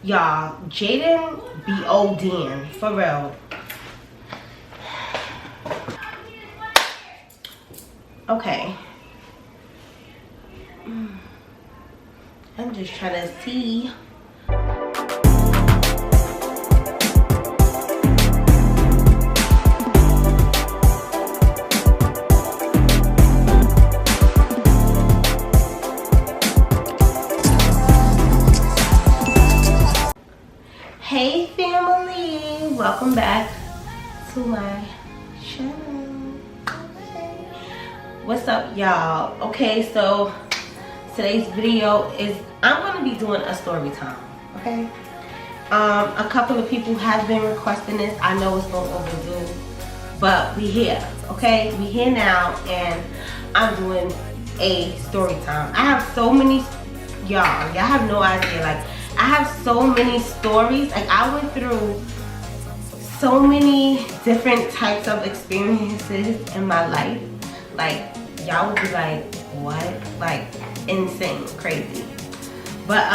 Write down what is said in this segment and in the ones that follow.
Y'all, Jaden be ODing, for real. Okay. I'm just trying to see. Hey family, welcome back to my channel. What's up, y'all? Okay, so today's video is I'm gonna be doing a story time. Okay, a couple of people have been requesting this. I know it's no overdue, but we here. Okay, we here now, and I'm doing a story time. I have so many, y'all have no idea. Like, I have so many stories. Like, I went through so many different types of experiences in my life. Like, y'all would be like, what? Like, insane, crazy. But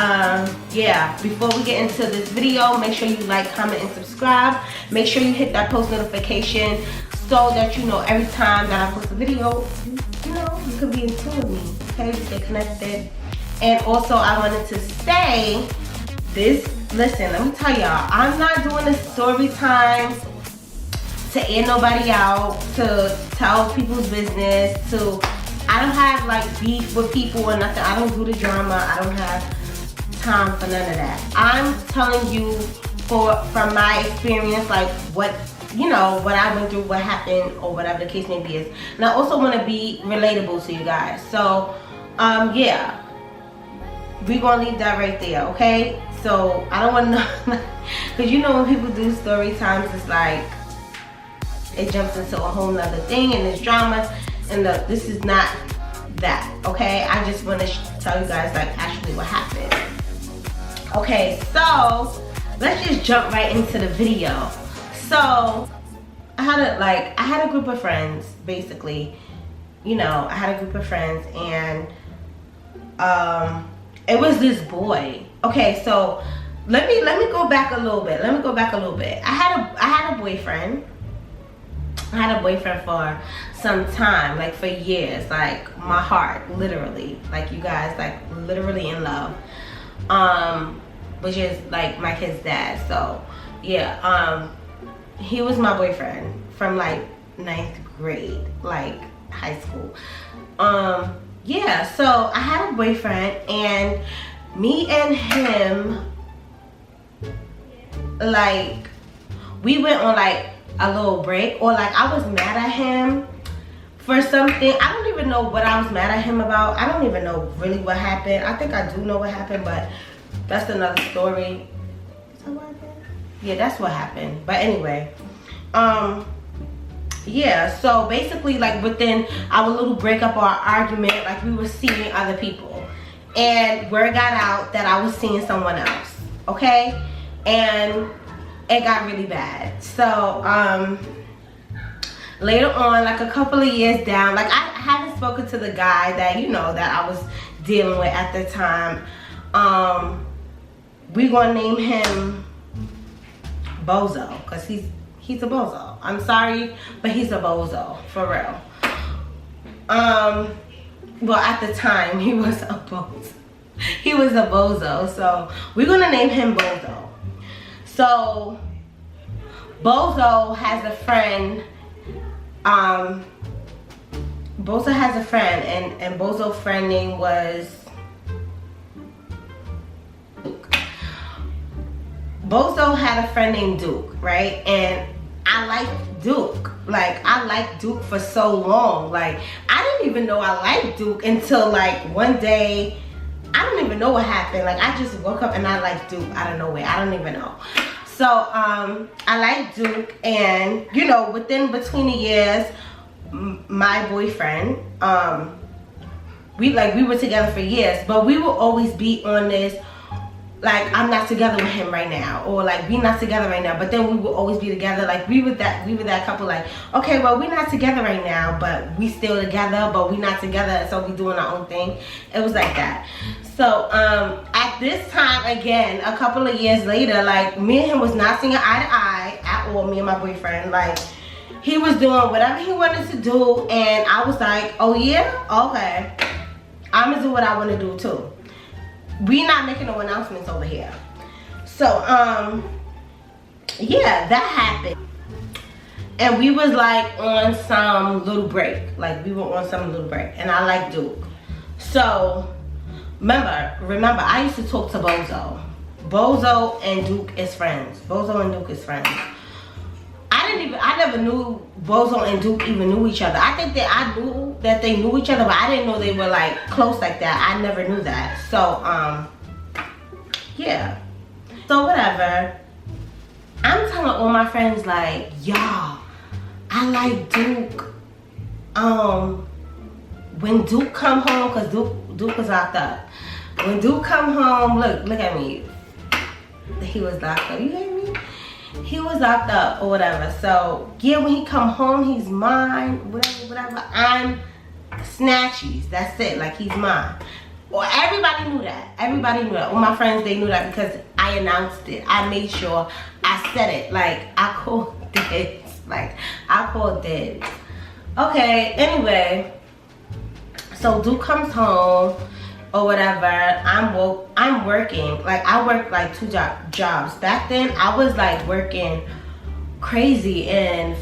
yeah, before we get into this video, make sure you like, comment, and subscribe. Make sure you hit that post notification so that you know every time that I post a video, you know, you can be in tune with me. Okay, stay connected. And also, I wanted to say this, listen, let me tell y'all, I'm not doing a story time to air nobody out, to tell people's business, I don't have like beef with people or nothing. I don't do the drama. I don't have time for none of that. I'm telling you from my experience, like what, you know, what I went through, what happened, or whatever the case may be is. And I also want to be relatable to you guys. So, yeah, we're going to leave that right there, okay? So I don't want to know, because you know when people do story times, it's like it jumps into a whole nother thing and it's drama, and this is not that, okay? I just want to tell you guys like actually what happened. Okay, so let's just jump right into the video. So I had a group of friends, basically. You know, I had a group of friends, and it was this boy. Okay, so let me go back a little bit. I had a boyfriend. I had a boyfriend for some time, like for years, like my heart, literally, like you guys, like literally in love, which is like my kid's dad. So yeah, he was my boyfriend from like 9th grade, like high school. Yeah, so I had a boyfriend, and me and him, like, we went on like a little break, or like I was mad at him for something. I don't even know what I was mad at him about. I don't even know really what happened. I think I do know what happened, but that's another story. Is that what happened? Yeah, that's what happened. But anyway, yeah, so basically, like, within our little breakup or argument, like, we were seeing other people, and word got out that I was seeing someone else, okay? And it got really bad. So later on, like a couple of years down, like I haven't spoken to the guy that, you know, that I was dealing with at the time. We gonna name him Bozo, because he's a bozo. I'm sorry, but he's a bozo, for real. Well, at the time, he was a bozo. He was a bozo, so we're gonna name him Bozo. So, Bozo has a friend, Bozo has a friend, and Bozo's friend name was Duke. Bozo had a friend named Duke, right? And I liked Duke. Like, I liked Duke for so long. Like, I didn't even know I liked Duke until like one day. I don't even know what happened. Like, I just woke up and I liked Duke out of nowhere. I don't even know. So I liked Duke, and you know, between the years, my boyfriend, we were together for years, but we will always be on this, like, I'm not together with him right now, or like, we not together right now, but then we will always be together. Like, we were that couple, like, okay, well, we're not together right now, but we still together, but we not together, so we doing our own thing. It was like that. So I at this time, again, a couple of years later, like, me and him was not seeing eye to eye at all, me and my boyfriend. Like, he was doing whatever he wanted to do, and I was like, oh yeah? Okay. I'm gonna do what I want to do too. We not making no announcements over here. So, yeah, that happened. And we was like on some little break. Like, we were on some little break. And I like Duke. So, remember, I used to talk to Bozo. Bozo and Duke is friends. Bozo and Duke is friends. I never knew Bozo and Duke even knew each other. I think that I knew that they knew each other, but I didn't know they were like close like that. I never knew that. So, yeah. So whatever. I'm telling all my friends like, y'all, I like Duke. When Duke come home, cause Duke was locked up. When Duke come home, look at me. He was locked up. You hear me? He was locked up or whatever. So yeah, when he come home, he's mine. Whatever. I'm Snatchies. That's it. Like, he's mine. Well, everybody knew that. Everybody knew that. All my friends, they knew that because I announced it. I made sure I said it. Like, I called this. Like, I called this. Okay. Anyway, so Duke comes home or whatever. I'm working. Like, I worked like 2 jobs. Back then, I was like working crazy, and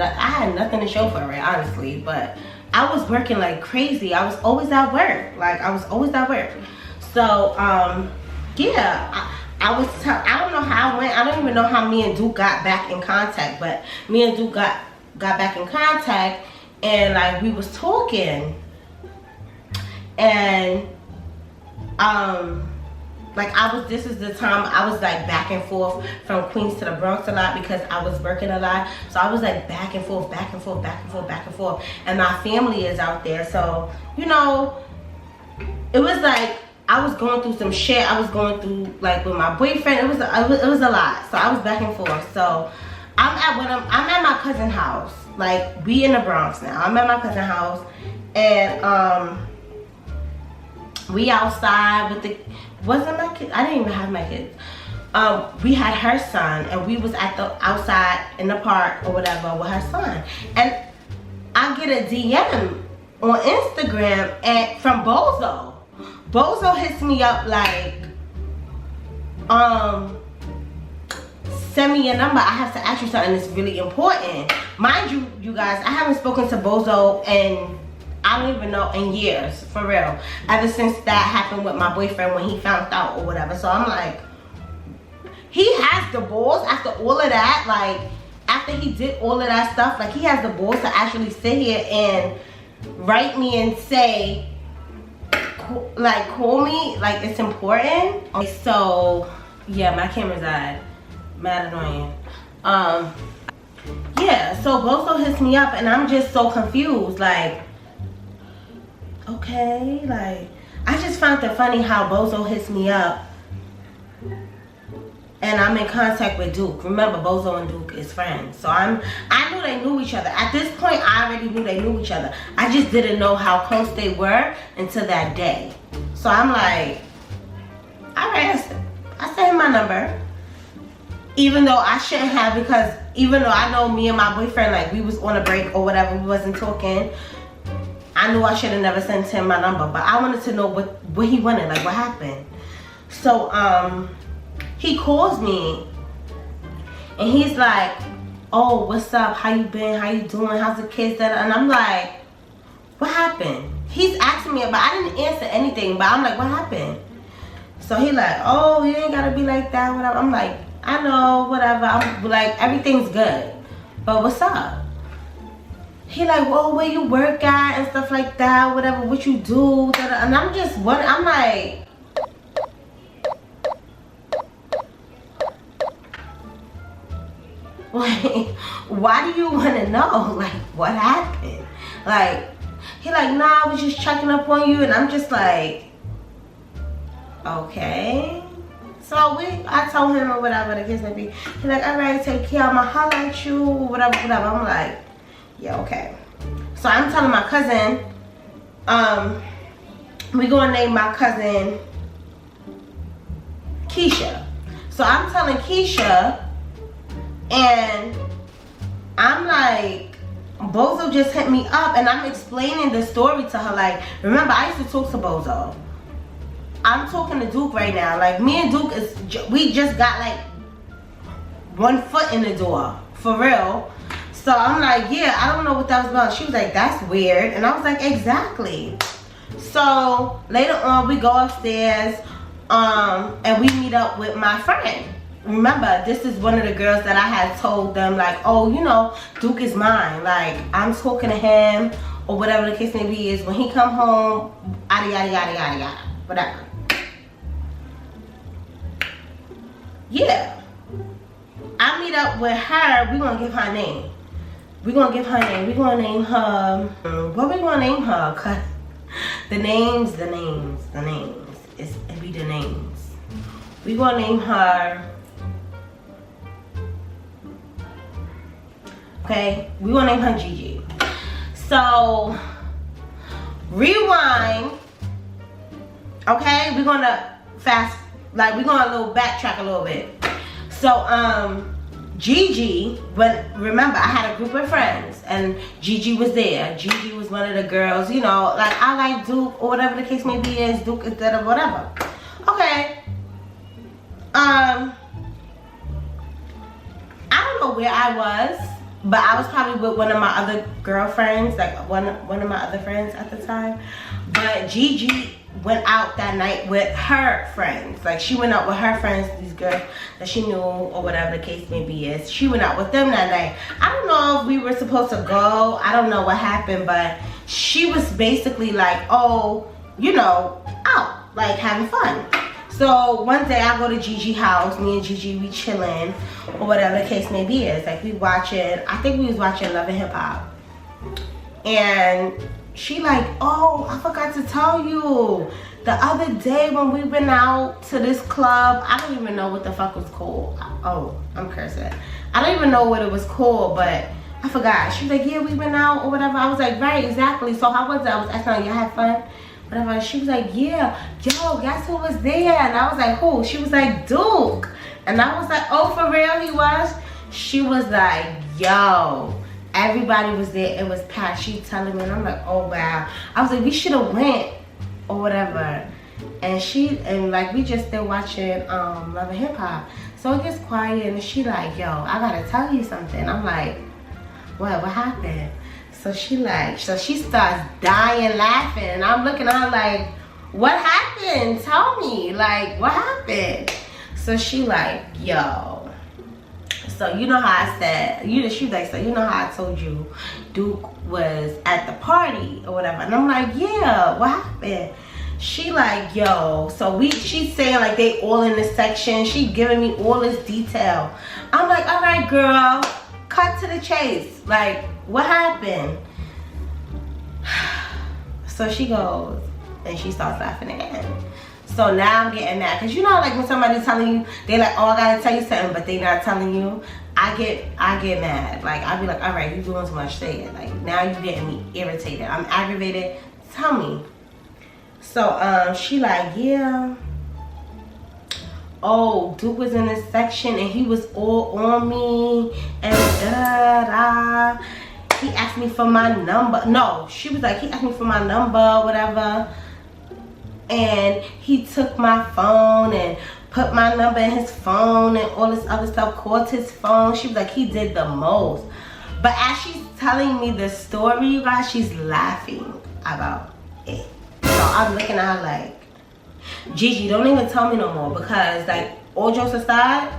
I had nothing to show for it, honestly. But I was working like crazy. I was always at work. Like, I was always at work. So, yeah. I don't know how I went. I don't even know how me and Duke got back in contact. But me and Duke got back in contact, and like, we was talking. And like, this is the time I was like back and forth from Queens to the Bronx a lot because I was working a lot. So I was like back and forth. And my family is out there. So, you know, it was like I was going through some shit. I was going through like with my boyfriend. It was a lot. So I was back and forth. So I'm at my cousin's house. Like, we in the Bronx now. I'm at my cousin's house, and we outside with wasn't my kid? I didn't even have my kids. We had her son, and we was at the outside in the park or whatever with her son. And I get a DM on Instagram from Bozo. Bozo hits me up like, send me your number. I have to ask you something that's really important. Mind you, you guys, I haven't spoken to Bozo and I don't even know in years, for real. Ever since that happened with my boyfriend when he found out or whatever. So I'm like, he has the balls after all of that. Like, after he did all of that stuff, like, he has the balls to actually sit here and write me and say, like, call me, like, it's important. So yeah, my camera's died. Mad annoying. Yeah, so Bozo hits me up and I'm just so confused. Like, okay, like, I just found it funny how Bozo hits me up and I'm in contact with Duke. Remember, Bozo and Duke is friends. So I knew they knew each other. At this point, I already knew they knew each other. I just didn't know how close they were until that day. So I'm like, all right, I sent him my number. Even though I shouldn't have, because even though I know me and my boyfriend, like, we was on a break or whatever, we wasn't talking. I knew I should have never sent him my number, but I wanted to know what he wanted, like, what happened. So he calls me and he's like, oh, what's up, how you been, how you doing, how's the kids? And I'm like, what happened? He's asking me about, I didn't answer anything, but I'm like, what happened? So he like, oh, you ain't gotta be like that, whatever. I'm like, I know, whatever. I'm like, everything's good, but what's up? He like, well, where you work at and stuff like that, whatever, what you do, and I'm just wondering, I'm like, why do you want to know? Like, what happened? Like, he like, nah, I was just checking up on you, and I'm just like, okay. So I told him or whatever the case may be. He like, all right, take care. I'ma holler at you, whatever. I'm like, yeah, okay. So I'm telling my cousin, we gonna name my cousin Keisha. So I'm telling Keisha, and I'm like, Bozo just hit me up, and I'm explaining the story to her. Like, remember, I used to talk to Bozo. I'm talking to Duke right now. Like, me and Duke we just got like 1 foot in the door, for real. So I'm like, yeah, I don't know what that was about. She was like, that's weird. And I was like, exactly. So later on, we go upstairs, and we meet up with my friend. Remember, this is one of the girls that I had told them, like, oh, you know, Duke is mine. Like, I'm talking to him, or whatever the case may be, is when he come home, yada, yada, yada, yada, yada, whatever. Yeah. I meet up with her. We're going to give her a name. We're going to give her a name. We're going to name her, what we going to name her? Cause the names. It be the names. We're going to name her, okay? We're going to name her Gigi. So, rewind, okay? We're going to we're going to backtrack a little bit. So, Gigi, remember, I had a group of friends, and Gigi was there. Gigi was one of the girls, you know, like, I like Duke, or whatever the case may be, is Duke instead of whatever. Okay. I don't know where I was, but I was probably with one of my other girlfriends, like one of my other friends at the time. But Gigi went out that night with her friends. Like, she went out with her friends, these girls that she knew, or whatever the case may be is. She went out with them that night. I don't know if we were supposed to go. I don't know what happened, but she was basically like, oh, you know, out, like having fun. So one day I go to Gigi's house, me and Gigi, we chilling, or whatever the case may be is. Like, we watching, I think we was watching Love and Hip Hop. And she like, oh, I forgot to tell you. The other day when we went out to this club, I don't even know what the fuck was called. Oh, I'm cursing. I don't even know what it was called, but I forgot. She was like, yeah, we went out or whatever. I was like, right, exactly. So how was that? I was asking her, y'all had fun? Whatever. She was like, yeah. Yo, guess who was there? And I was like, who? She was like, Duke. And I was like, oh, for real he was? She was like, yo. Everybody was there. It was packed. She telling me, and I'm like, oh wow. I was like, we should have went or whatever. And like, we just still watching Love and Hip Hop. So it gets quiet, and she like, yo, I gotta tell you something. I'm like, what happened? So she starts dying laughing, and I'm looking at her like, what happened? Tell me, like, what happened? So she like, yo. So you know how I said, she was like, so you know how I told you Duke was at the party or whatever. And I'm like, yeah, what happened? She like, yo, so she's saying like they all in this section. She giving me all this detail. I'm like, all right, girl, cut to the chase. Like, what happened? So she goes, and she starts laughing again. So now I'm getting mad, because you know, like when somebody's telling you, they like, oh, I gotta tell you something, but they not telling you. I get mad. Like, I'll be like, all right, you doing too much, say it. Like, now you getting me irritated. I'm aggravated. Tell me. So she like, yeah. Oh, Duke was in this section and he was all on me and da. He asked me for my number. No, she was like, he asked me for my number, whatever. And he took my phone and put my number in his phone and all this other stuff, called his phone. She was like, he did the most. But as she's telling me the story, you guys, she's laughing about it. So I'm looking at her like, Gigi, don't even tell me no more, because like, all jokes aside,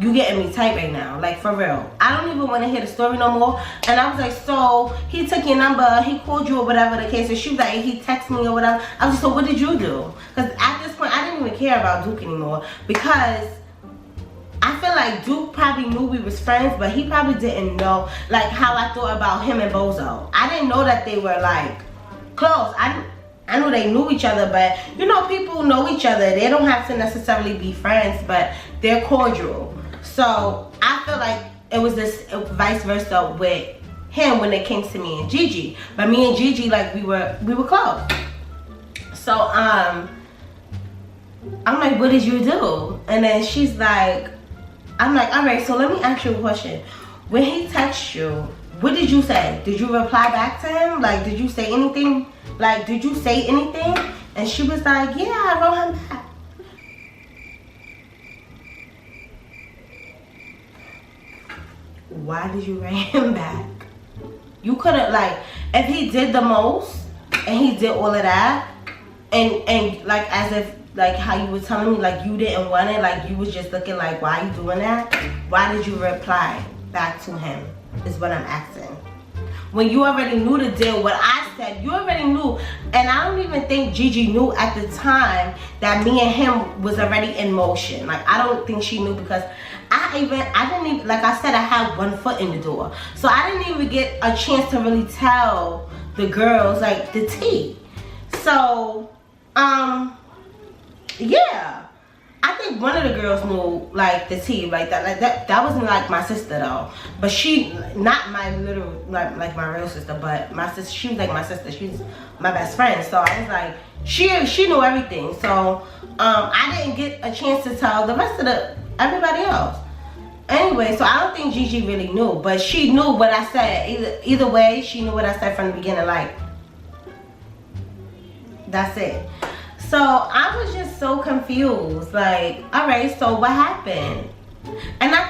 you getting me tight right now, like for real. I don't even want to hear the story no more. And I was like, so he took your number, he called you or whatever the case is. She was like, he texted me or whatever. I was like, so what did you do? Because at this point, I didn't even care about Duke anymore, because I feel like Duke probably knew we was friends, but he probably didn't know like how I thought about him and Bozo. I didn't know that they were like close. I knew they knew each other, but you know, people know each other. They don't have to necessarily be friends, but they're cordial. So I feel like it was this vice versa with him when it came to me and Gigi. But me and Gigi, like we were close. So I'm like, what did you do? And then she's like, I'm like, all right, so let me ask you a question. When he texts you, what did you say? Did you reply back to him? Like, did you say anything? Like, did you say anything? And she was like, yeah, I wrote him back. Why did you write him back? You couldn't, like, if he did the most and he did all of that, and like, as if, like how you were telling me, like you didn't want it, like you was just looking like, why are you doing that? Why did you reply back to him is what I'm asking. When you already knew the deal, what I said, you already knew. And I don't even think Gigi knew at the time that me and him was already in motion. Like, I don't think she knew, because I didn't even, like I said, I had one foot in the door. So I didn't even get a chance to really tell the girls, like, the tea. So, yeah. I think one of the girls knew, like, the tea, like that wasn't like my sister though, but she, not my little, like my real sister, but my sister, she was like my sister, she's my best friend. So I was like, she knew everything. So I didn't get a chance to tell the rest of everybody else. Anyway, so I don't think Gigi really knew, but she knew what I said. Either way, she knew what I said from the beginning. Like, that's it. So I was just so confused. Like, all right, so what happened? And I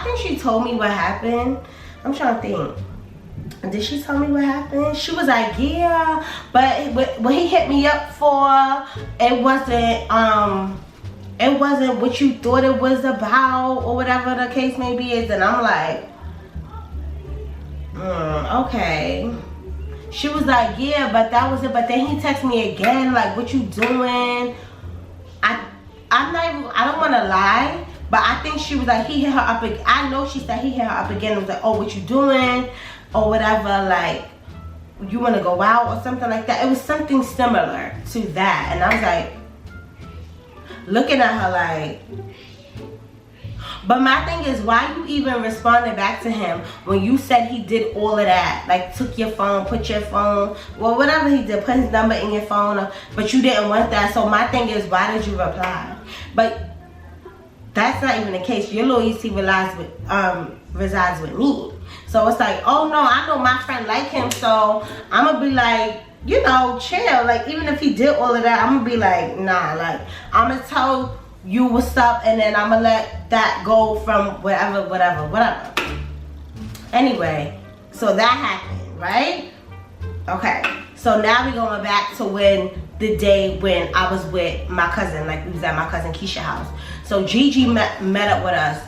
think she told me what happened. I'm trying to think. Did she tell me what happened? She was like, yeah, but what he hit me up for, it wasn't what you thought it was about, or whatever the case may be. Is, and I'm like, okay. She was like, yeah, but that was it. But then he texted me again, like, what you doing? I don't want to lie, but I think she was like, he hit her up again. I know she said he hit her up again. It was like, oh, what you doing? Or whatever, like, you want to go out or something like that. It was something similar to that. And I was like, looking at her like, but my thing is, why you even responded back to him when you said he did all of that? Like, took your phone, put your phone, well, whatever he did, put his number in your phone, but you didn't want that. So my thing is, why did you reply? But that's not even the case. Your loyalty resides with me. So it's like, oh no, I know my friend like him, so I'm gonna be like, you know, chill. Like, even if he did all of that, I'm gonna be like, nah, like, I'm gonna tell you what's up, and then I'm gonna let that go from whatever. Anyway, so that happened, right? Okay, so now we're going back to the day when I was with my cousin. Like, we was at my cousin Keisha's house. So Gigi met up with us.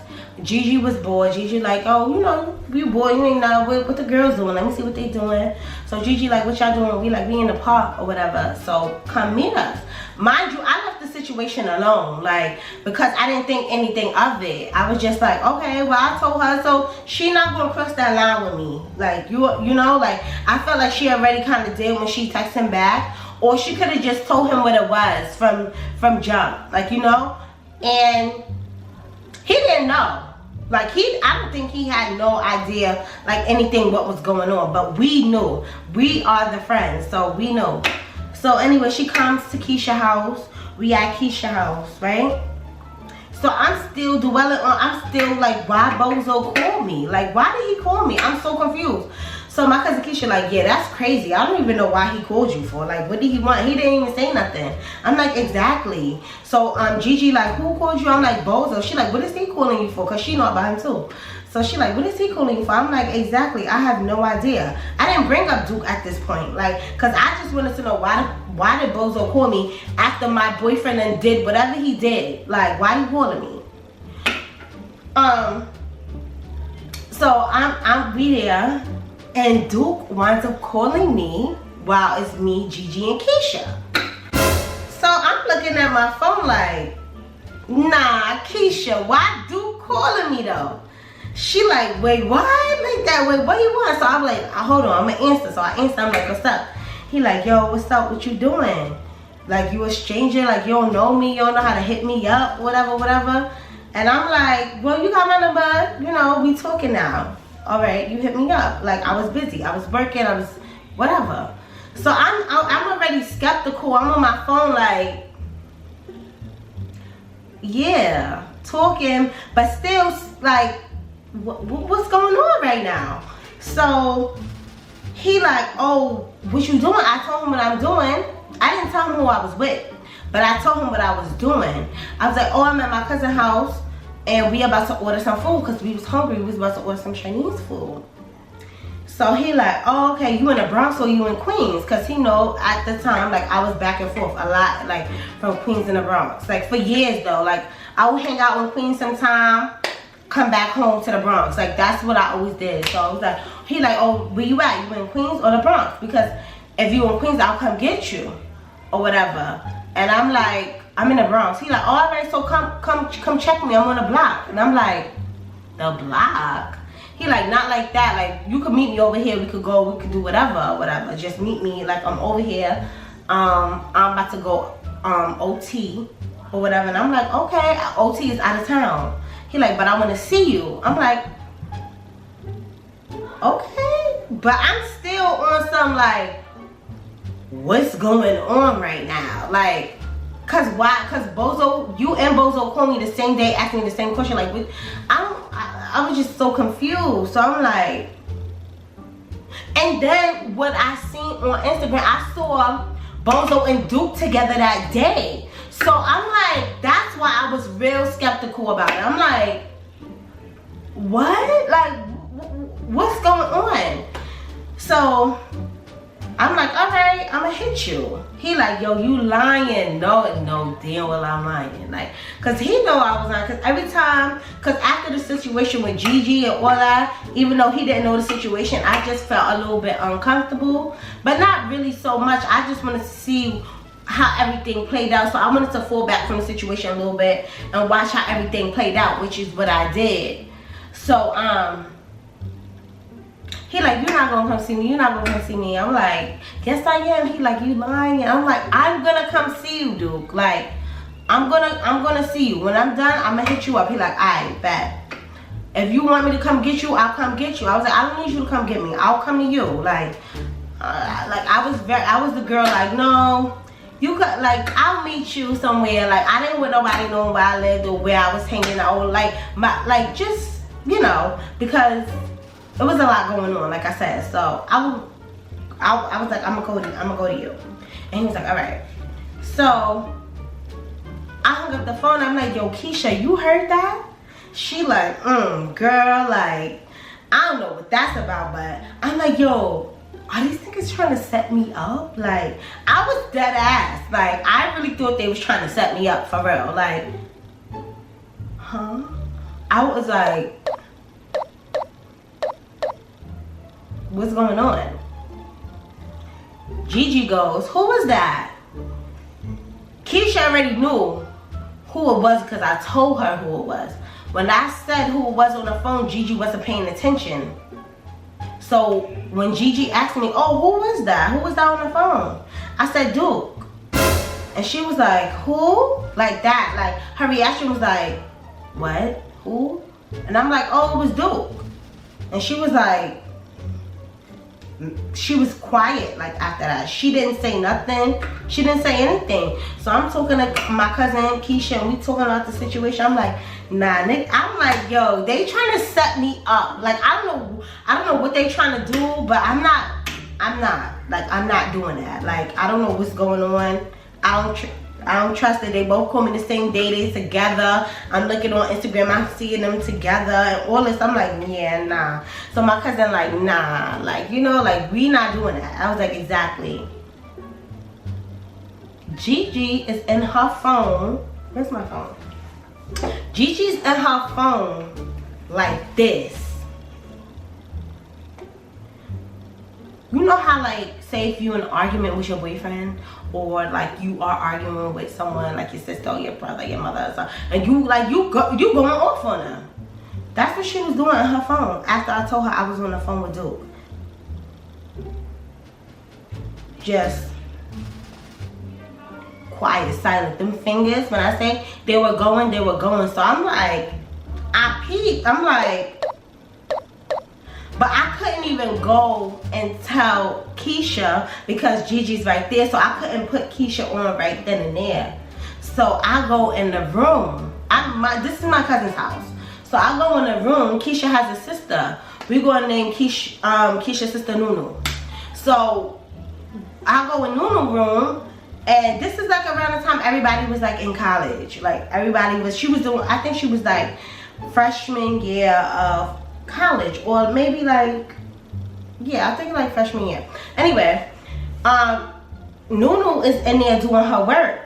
Gigi was bored. Gigi like, oh, you know, we bored, you ain't know what the girls doing. Let me see what they doing. So Gigi like, what y'all doing? We like, we in the park or whatever. So come meet us. Mind you, I left the situation alone, like, because I didn't think anything of it. I was just like, okay, well, I told her, so she not gonna cross that line with me. Like, you know, like, I felt like she already kind of did when she texted him back, or she could have just told him what it was from jump, like, you know. And he didn't know. Like, I don't think he had no idea, like, anything what was going on. But we knew. We are the friends, so we know. So anyway, she comes to Keisha's house. We at Keisha's house, right? So I'm still dwelling on, I'm still like, why Bozo called me? Like, why did he call me? I'm so confused. So my cousin Keisha like, yeah, that's crazy. I don't even know why he called you for. Like, what did he want? He didn't even say nothing. I'm like, exactly. So Gigi like, who called you? I'm like, Bozo. She like, what is he calling you for? Because she know about him too. So she like, what is he calling you for? I'm like, exactly. I have no idea. I didn't bring up Duke at this point. Like, because I just wanted to know why did Bozo call me after my boyfriend and did whatever he did? Like, why you calling me? So we there. And Duke winds up calling me while it's me, Gigi, and Keisha. So I'm looking at my phone like, nah, Keisha, why Duke calling me though? She like, wait, what? Like that, wait, what you want? So I'm like, hold on, I'm gonna answer. So I answer, I'm like, what's up? He like, yo, what's up? What you doing? Like, you a stranger? Like, you don't know me? You don't know how to hit me up? Whatever. And I'm like, well, you got my number. You know, we talking now. All right, you hit me up. Like, I was busy, I was working, I was whatever. So I'm already skeptical. I'm on my phone like, yeah, talking, but still like, what's going on right now? So he like, oh, what you doing? I told him what I'm doing. I didn't tell him who I was with, but I told him what I was doing. I was like, oh, I'm at my cousin's house and we about to order some food because we was hungry. We was about to order some Chinese food. So he like, oh, okay, you in the Bronx or you in Queens? Because he know at the time, like, I was back and forth a lot, like, from Queens and the Bronx. Like, for years, though. Like, I would hang out in Queens sometime, come back home to the Bronx. Like, that's what I always did. So I was like, he like, oh, where you at? You in Queens or the Bronx? Because if you in Queens, I'll come get you or whatever. And I'm like, I'm in the Bronx. He like, all right, so come check me. I'm on the block. And I'm like, the block? He like, not like that. Like, you could meet me over here. We could go. We could do whatever. Just meet me. Like, I'm over here. I'm about to go OT or whatever. And I'm like, okay, OT is out of town. He like, but I want to see you. I'm like, okay. But I'm still on some like, what's going on right now? Like, cause why? Cause Bozo, you and Bozo called me the same day, asking me the same question. Like, I was just so confused. So I'm like, and then what I seen on Instagram, I saw Bozo and Duke together that day. So I'm like, that's why I was real skeptical about it. I'm like, what? Like, what's going on? So I'm like, all right, I'm gonna hit you. He like, yo, you lying. No, damn well I'm lying. Like, cause he know I was lying. Cause every time, cause after the situation with Gigi and all that, even though he didn't know the situation, I just felt a little bit uncomfortable. But not really so much. I just wanted to see how everything played out. So I wanted to fall back from the situation a little bit and watch how everything played out, which is what I did. So, he like, you're not gonna come see me. You're not gonna come see me. I'm like, yes I am. He like, you lying? And I'm like, I'm gonna come see you, Duke. Like, I'm gonna see you. When I'm done, I'm gonna hit you up. He like, alright, bet. If you want me to come get you, I'll come get you. I was like, I don't need you to come get me. I'll come to you. Like I was the girl. Like, no, you could. Like, I'll meet you somewhere. Like, I didn't want nobody knowing where I lived or where I was hanging out. Or like just, you know, because it was a lot going on, like I said. So I was like, I'm gonna go to you. And he was like, all right. So I hung up the phone. I'm like, yo, Keisha, you heard that? She like, girl, like, I don't know what that's about, but I'm like, yo, are these niggas trying to set me up? Like, I was dead ass. Like, I really thought they was trying to set me up for real. Like, huh? I was like, what's going on? Gigi goes, who was that? Keisha already knew who it was because I told her who it was. When I said who it was on the phone, Gigi wasn't paying attention. So when Gigi asked me, oh, who was that? Who was that on the phone? I said, Duke. And she was like, who? Like that. Like, her reaction was like, what? Who? And I'm like, oh, it was Duke. And she was like, she was quiet. Like, after that, she didn't say nothing. She didn't say anything. So I'm talking to my cousin Keisha and we talking about the situation. I'm like, nah, nigga. I'm like, yo, they trying to set me up. Like, I don't know what they trying to do, but I'm not doing that. Like, I don't know what's going on. I don't trust that they both call me the same day. They together. I'm looking on Instagram. I'm seeing them together and all this. I'm like, yeah, nah. So my cousin like, nah. Like, you know, like, we not doing that. I was like, exactly. Gigi is in her phone. Where's my phone? Gigi's in her phone like this. You know how, like, say if you're in an argument with your boyfriend, or like you are arguing with someone, like your sister or your brother, your mother or something, and you going off on them. That's what she was doing on her phone after I told her I was on the phone with Duke. Just quiet, silent. Them fingers, when I say they were going, they were going. So I'm like, I peeped. I'm like, but I couldn't even go and tell Keisha because Gigi's right there. So I couldn't put Keisha on right then and there. So I go in the room this is my cousin's house. So I go in the room. Keisha has a sister. We gonna name Keisha's sister Nunu. So I go in Nunu's room, and this is like around the time everybody was like in college. Like she was doing, I think she was like freshman year of college, or maybe like, yeah, I think like freshman year. Anyway, Nunu is in there doing her work.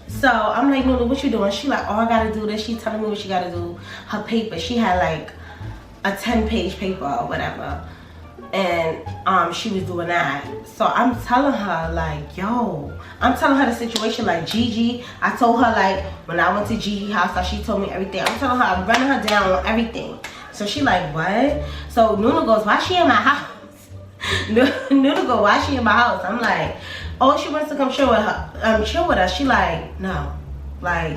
So I'm like, Nunu, what you doing? She like, oh, I gotta do this. She telling me what she gotta do. Her paper, she had like a 10-page paper or whatever. And she was doing that. So I'm telling her like, yo, I'm telling her the situation like Gigi. I told her like when I went to Gigi's house, like she told me everything. I'm telling her, I'm running her down on everything. So she like, what? So Nunu goes, why she in my house? Nunu go, why she in my house? I'm like, oh, she wants to come chill with her, chill with us. She like, no, like,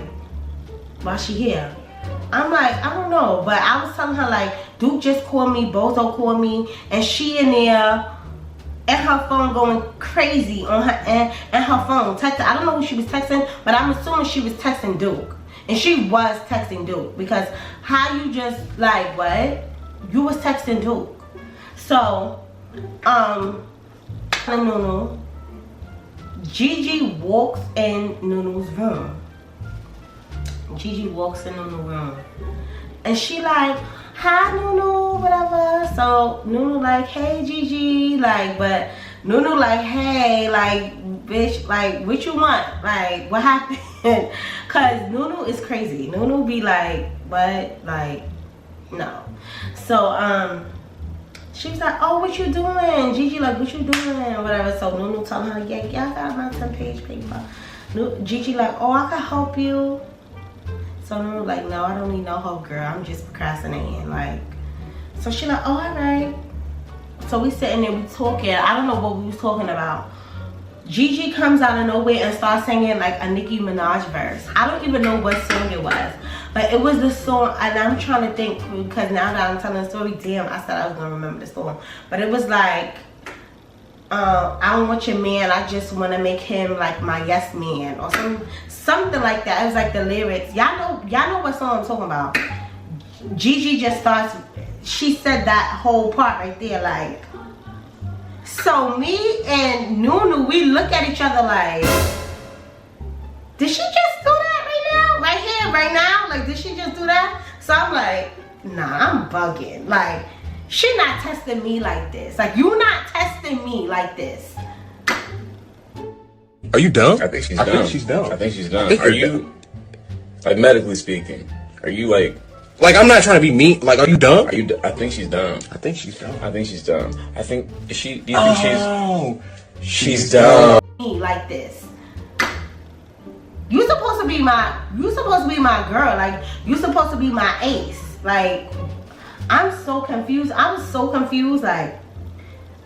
why she here? I'm like, I don't know, but I was telling her like, Duke just called me, Bozo called me, and she in there, and her phone going crazy on her and her phone texting. I don't know who she was texting, but I'm assuming she was texting Duke, and she was texting Duke because how you just like what? You was texting Duke. So, Nunu, Gigi walks in Nunu's room. Gigi walks in Nunu's room. And she like, hi Nunu, whatever. So Nunu like, hey Gigi, like, but Nunu like, hey, like, bitch, like, what you want? Like, what happened? Cause Nunu is crazy. Nunu be like, what? Like, no. So, she was like, oh, what you doing? Gigi like, what you doing? Whatever. So Nunu telling her, yeah, I got my 10-page paper. Gigi like, oh, I can help you. So Nunu like, no, I don't need no help, girl. I'm just procrastinating. Like, so she like, oh, all right. So we sitting there, we talking. I don't know what we was talking about. Gigi comes out of nowhere and starts singing like a Nicki Minaj verse. I don't even know what song it was. But it was the song, and I'm trying to think, because now that I'm telling the story, damn, I said I was going to remember the song. But it was like, I don't want your man, I just want to make him like my yes man, or something like that. It was like the lyrics. Y'all know what song I'm talking about. Gigi just starts, she said that whole part right there, like. So me and Nunu, we look at each other like, did she just do that right now? Right here, right now? Like, did she just do that? So I'm like, nah, I'm bugging. Like, she not testing me like this. Like, you not testing me like this. Are you dumb? I think she's dumb. I think she's dumb. I think she's dumb. Are you, like, medically speaking, are you like, I'm not trying to be mean. Like, are you dumb? I think she's dumb. I think she's dumb. I think she's dumb. I think, do you think she's dumb? Me like this. You supposed to be my girl. Like, you supposed to be my ace. Like, I'm so confused. I was so confused. Like,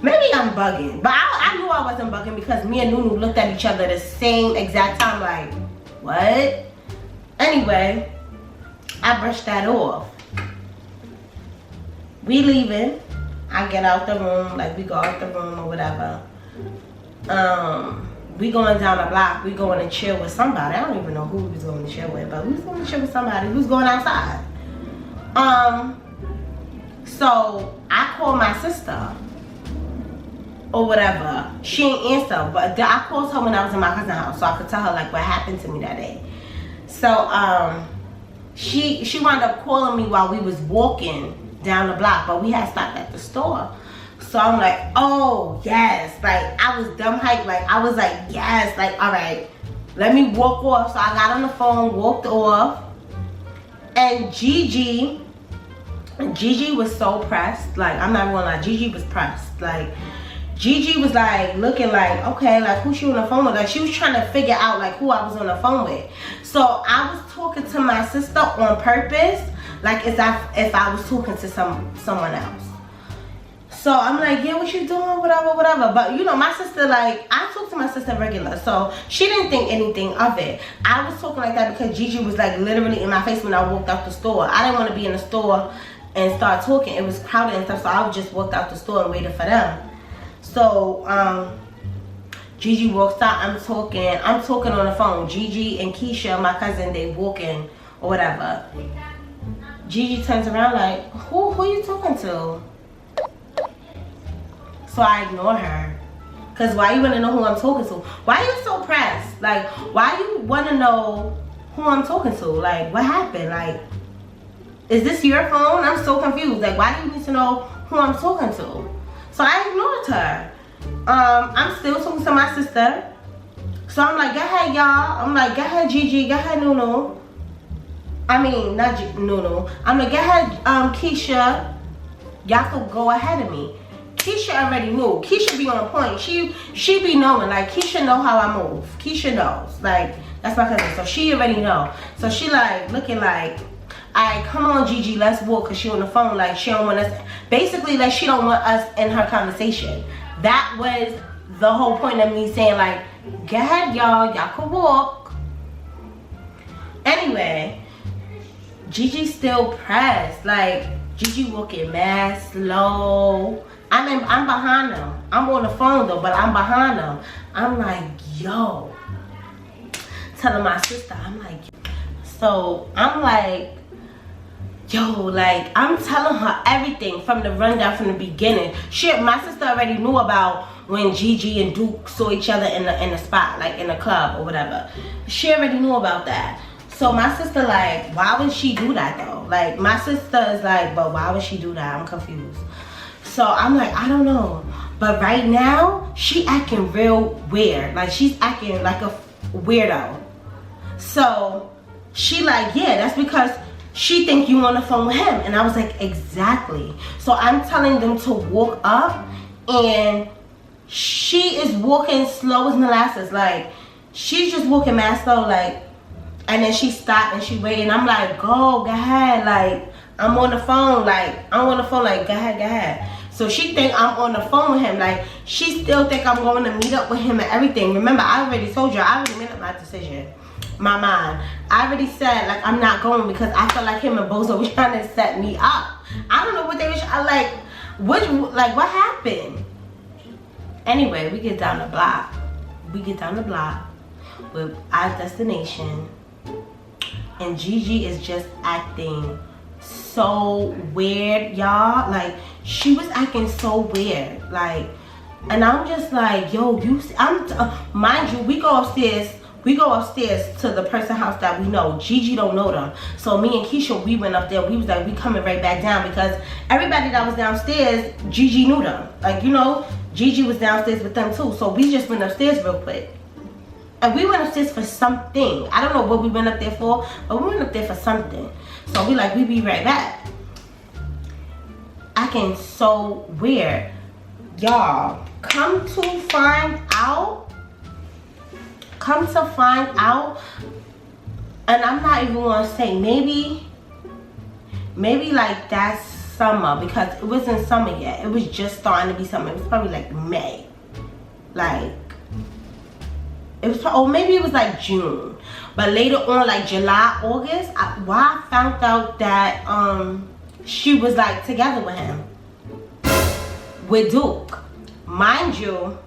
maybe I'm bugging, but I knew I wasn't bugging because me and Nunu looked at each other the same exact time. Like, what? Anyway, I brushed that off. We leaving. I get out the room. Like, we go out the room or whatever. We going down the block. We going to chill with somebody. I don't even know who we was going to chill with, but we was going to chill with somebody. We was going outside. So I called my sister or whatever. She ain't answer, but I called her when I was in my cousin's house so I could tell her like what happened to me that day. So she wound up calling me while we was walking down the block, but we had stopped at the store. So I'm like, oh, yes. Like, I was dumb hyped. Like, I was like, yes. Like, all right, let me walk off. So I got on the phone, walked off. And Gigi was so pressed. Like, I'm not gonna lie, Gigi was pressed. Like, Gigi was like, looking like, okay, like, who she on the phone with? Like, she was trying to figure out, like, who I was on the phone with. So I was talking to my sister on purpose, like, if I was talking to someone else. So I'm like, yeah, what you doing, whatever. But you know, my sister, like, I talk to my sister regular, so she didn't think anything of it. I was talking like that because Gigi was like literally in my face when I walked out the store. I didn't want to be in the store and start talking. It was crowded and stuff, so I just walked out the store and waited for them. So Gigi walks out. I'm talking on the phone. Gigi and Keisha, my cousin, they walking or whatever. Gigi turns around like, who you talking to? So I ignore her. Cause why you wanna know who I'm talking to? Why you so pressed? Like, why you wanna know who I'm talking to? Like, what happened? Like, is this your phone? I'm so confused. Like, why do you need to know who I'm talking to? So I ignored her. I'm still talking to my sister. So I'm like, go ahead, y'all. I'm like, go ahead, Gigi. Go ahead, Nunu. I mean, not Nunu. I'm like, go ahead, Keisha. Y'all could go ahead of me. Keisha already knew. Keisha be on point. She be knowing. Like, Keisha know how I move. Keisha knows. Like, that's my cousin. So she already know. So she like looking like, alright, come on, Gigi, let's walk. Cause she on the phone. Like, she don't want us. Basically, like, she don't want us in her conversation. That was the whole point of me saying, like, go ahead, y'all. Y'all could walk. Anyway, Gigi still pressed. Like, Gigi walking mad slow. I'm behind them. I'm on the phone though, but I'm behind them. I'm like, yo. Telling my sister, I'm like, so I'm like, yo, like, I'm telling her everything from the rundown from the beginning. Shit, my sister already knew about when Gigi and Duke saw each other in the spot, like in the club or whatever. She already knew about that. So my sister like, why would she do that though? Like, my sister is like, but why would she do that? I'm confused. So I'm like, I don't know. But right now, she acting real weird. Like, she's acting like a weirdo. So she like, yeah, that's because she think you on the phone with him. And I was like, exactly. So I'm telling them to walk up, and she is walking slow as molasses. Like, she's just walking mad slow, like, and then she stopped and she waited. And I'm like, go ahead. Like, I'm on the phone. Like, go ahead. So she think I'm on the phone with him. Like, she still think I'm going to meet up with him and everything. Remember, I already told you, I already made up my decision. My mind. I already said, like, I'm not going because I feel like him and Bozo were trying to set me up. I don't know what they were like, what happened? Anyway, we get down the block. With our destination. And Gigi is just acting so weird, y'all. Like, she was acting so weird. Like, and I'm just like, yo, mind you, we go upstairs to the person's house that we know. Gigi don't know them. So me and Keisha, we went up there. We was like, we coming right back down because everybody that was downstairs, Gigi knew them. Like, you know, Gigi was downstairs with them too. So we just went upstairs real quick. And we went upstairs for something. I don't know what we went up there for, but we went up there for something. So we like, we be right back. Acting so weird. Y'all, come to find out, and I'm not even gonna say, maybe like that's summer, because it wasn't summer yet. It was just starting to be summer. It was probably like May. Like, it was, or maybe it was like June. But later on, like July, August, I found out that she was like together with him. With Duke. Mind you,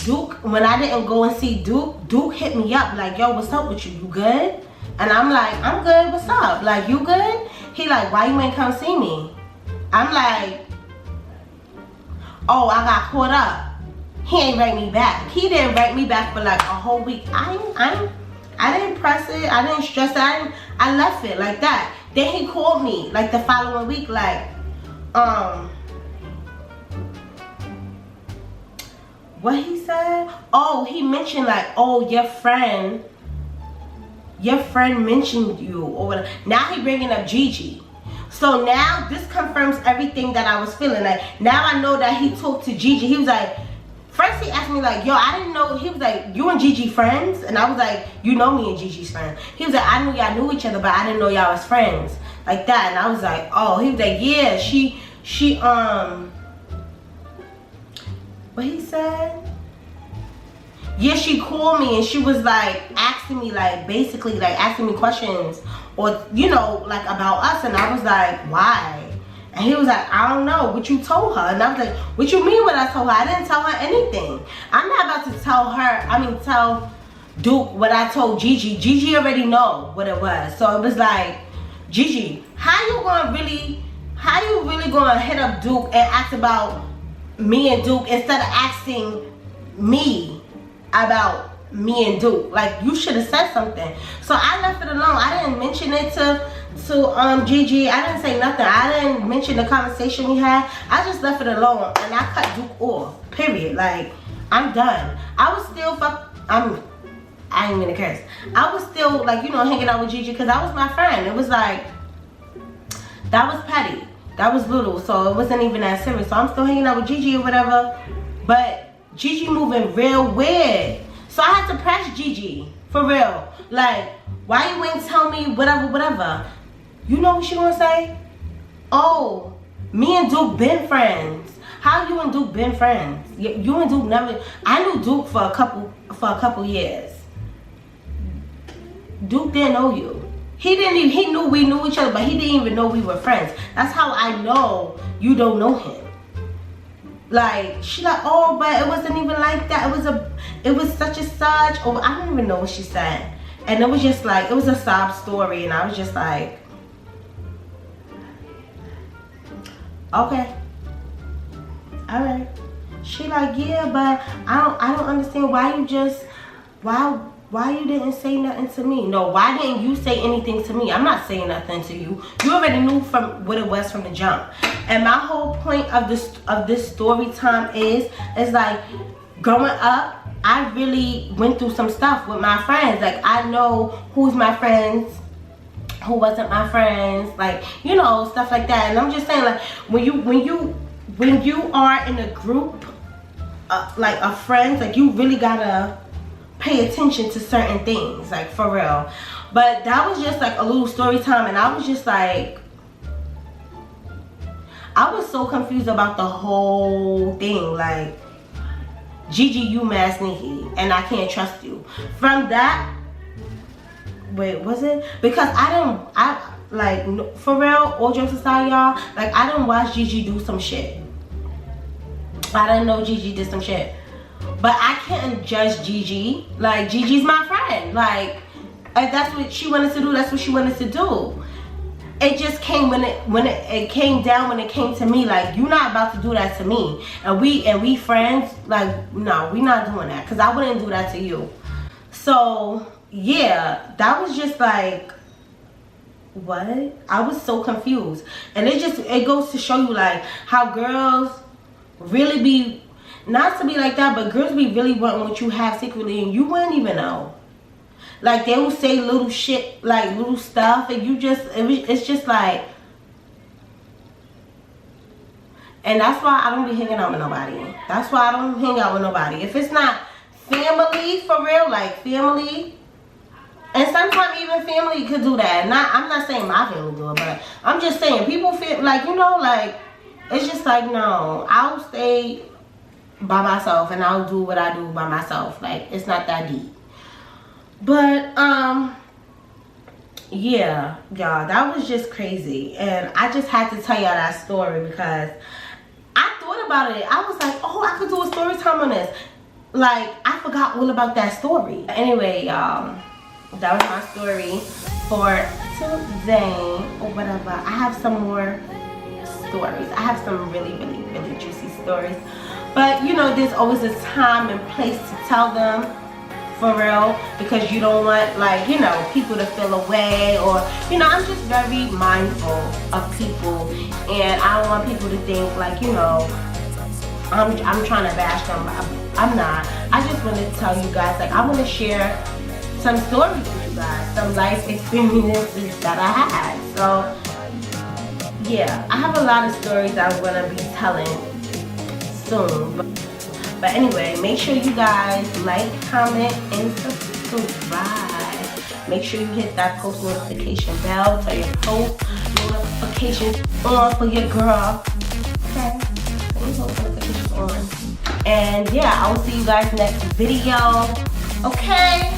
Duke, when I didn't go and see Duke hit me up like, yo, what's up with you? You good? And I'm like, I'm good, what's up? Like, you good? He like, why you ain't come see me? I'm like, oh, I got caught up. He ain't write me back. He didn't write me back for like a whole week. I didn't press it. I didn't stress it. I left it like that. Then he called me like the following week, like, what he said? Oh, he mentioned like, oh, your friend mentioned you or whatever. Now he bringing up Gigi. So now this confirms everything that I was feeling. Like, now I know that he talked to Gigi. He was like, first he asked me like, yo, I didn't know. He was like, you and Gigi friends? And I was like, you know me and Gigi's friends. He was like, I knew y'all knew each other, but I didn't know y'all was friends. Like that. And I was like, oh. He was like, yeah, she what he said? Yeah, she called me and she was like asking me, like, basically like asking me questions, or, you know, like about us. And I was like, why? And he was like, I don't know what you told her. And I was like, what you mean what I told her? I didn't tell her anything. I'm not about to tell Duke what I told Gigi. Gigi already know what it was. So it was like, Gigi, how you really gonna hit up Duke and ask about me and Duke instead of asking me about me and Duke? Like, you should have said something. So I left it alone. I didn't mention it to Gigi. I didn't say nothing. I didn't mention the conversation we had. I just left it alone and I cut Duke off. Period. Like, I'm done. I was still I ain't gonna curse. I was still, like, you know, hanging out with Gigi because that was my friend. It was like, that was petty. That was little. So it wasn't even that serious. So I'm still hanging out with Gigi or whatever. But Gigi moving real weird. So I had to press Gigi. For real. Like, why you ain't tell me whatever? You know what she gonna say? Oh, me and Duke been friends. How you and Duke been friends? You and Duke never. I knew Duke for a couple years. Duke didn't know you. He knew we knew each other, but he didn't even know we were friends. That's how I know you don't know him. Like, she like, oh, but it wasn't even like that. It was such and such. Or I don't even know what she said. And it was just like, it was a sob story, and I was just like, okay, all right. She like, yeah, but I don't understand why you didn't say nothing to me. No, why didn't you say anything to me? I'm not saying nothing to you. You already knew from what it was from the jump. And my whole point of this story time is like, growing up, I really went through some stuff with my friends. Like, I know who's my friends, who wasn't my friends, like, you know, stuff like that. And I'm just saying, like, when you are in a group like of friends, like, you really gotta pay attention to certain things, like, for real. But that was just like a little story time, and I was just like, I was so confused about the whole thing. Like, Gigi, you mad sneaky, and I can't trust you. From that, wait, was it? Because like, for real, all jokes aside, y'all, like, I didn't watch Gigi do some shit. I didn't know Gigi did some shit. But I can't judge Gigi. Like, Gigi's my friend. Like, if that's what she wanted to do, that's what she wanted to do. It just came when it came down, when it came to me. Like, you're not about to do that to me. And we friends. Like, no, we not doing that. Because I wouldn't do that to you. So, yeah, that was just like, what? I was so confused. And it goes to show you, like, how girls really be, not to be like that, but girls be really wanting what you have secretly, and you wouldn't even know. Like, they will say little shit, like little stuff, and it's just like, and that's why I don't be hanging out with nobody. That's why I don't hang out with nobody. If it's not family, for real, like family, and sometimes even family could do that. I'm not saying my family do it, but I'm just saying people feel like, you know, like, it's just like, no, I'll stay by myself and I'll do what I do by myself. Like, it's not that deep. But yeah, y'all, that was just crazy. And I just had to tell y'all that story because I thought about it. I was like, oh, I could do a story time on this. Like, I forgot all about that story. Anyway, y'all, that was my story for today or whatever. I have some more stories. I have some really, really, really juicy stories. But, you know, there's always a time and place to tell them, for real, because you don't want, like, you know, people to feel away, or, you know, I'm just very mindful of people, and I don't want people to think, like, you know, I'm trying to bash them. I'm not. I just want to tell you guys, like, I want to share some stories with you guys, some life experiences that I had. So, yeah, I have a lot of stories I'm going to be telling soon. But anyway, make sure you guys like, comment, and subscribe. Make sure you hit that post notification bell. Turn your post notifications on for your girl. Okay? Turn your post notifications on. And yeah, I will see you guys next video. Okay?